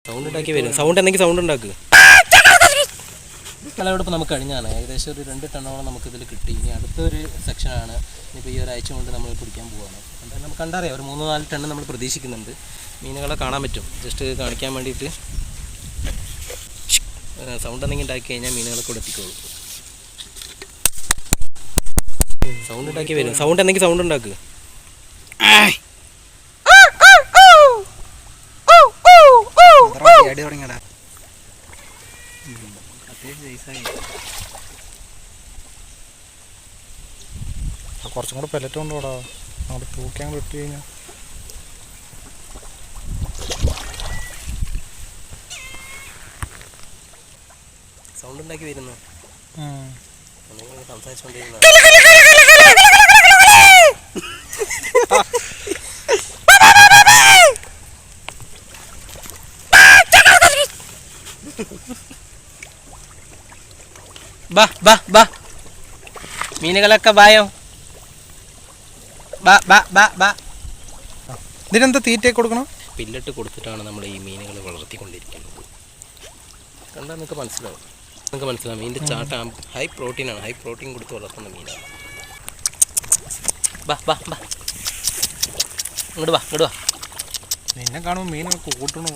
Sound ഉണ്ടാക്കി വരും. Sound എന്തെങ്കിലും സൗണ്ട് ഉണ്ടാക്കുക. വിളവെടുപ്പ് നമുക്ക് കഴിഞ്ഞാണ്. ഏകദേശം ഒരു 2 ടണ്ണോളം നമുക്കിതിൽ കിട്ടി. ഇനി അടുത്തൊരു സെക്ഷനാണ്. ഇനിയിപ്പോൾ ഈ ഒരാഴ്ച കൊണ്ട് നമ്മൾ പിടിക്കാൻ പോവുകയാണ്. എന്തായാലും നമുക്ക് കണ്ടറിയാം, ഒരു 3-4 ടണ്ണ് നമ്മൾ പ്രതീക്ഷിക്കുന്നുണ്ട്. മീനുകളെ കാണാൻ പറ്റും. ജസ്റ്റ് കാണിക്കാൻ വേണ്ടിയിട്ട് സൗണ്ട് എന്തെങ്കിലും ഉണ്ടാക്കി കഴിഞ്ഞാൽ മീനുകളൊക്കെ ഇവിടെ എത്തിക്കോളും. സൗണ്ട് ഉണ്ടാക്കി വരും. സൗണ്ട് എന്തെങ്കിലും സൗണ്ട് ഉണ്ടാക്കുക. കുറച്ചും കൂടെ പെലറ്റ് കൊണ്ടോടാ, അവിടെ തൂക്കാൻ കിട്ടി കഴിഞ്ഞാൽ. സൗണ്ട് ഉണ്ടാക്കി വരുന്നു. സംസാരിച്ചുകൊണ്ടിരുന്ന ബാ ബാ ബാ മീനുകളൊക്കെ ബായോ. ബാ ബാ ബാ ബാ. ഇതിനെന്താ തീറ്റയൊക്കെ കൊടുക്കണം? പില്ലിട്ട് കൊടുത്തിട്ടാണ് നമ്മൾ ഈ മീനുകളെ വളർത്തിക്കൊണ്ടിരിക്കുന്നത്. കണ്ടാൽ നിങ്ങൾക്ക് മനസ്സിലാവും. മീനിൻ്റെ ചാട്ടം ഹൈ പ്രോട്ടീനാണ്. ഹൈ പ്രോട്ടീൻ കൊടുത്ത് വളർത്തുന്ന മീനാണ്. ബാ ബാ ബാ ഇങ്ങോട്ട് വാ. നിന്നെ കാണുമ്പോൾ മീനൊക്കെ കൂട്ടണം.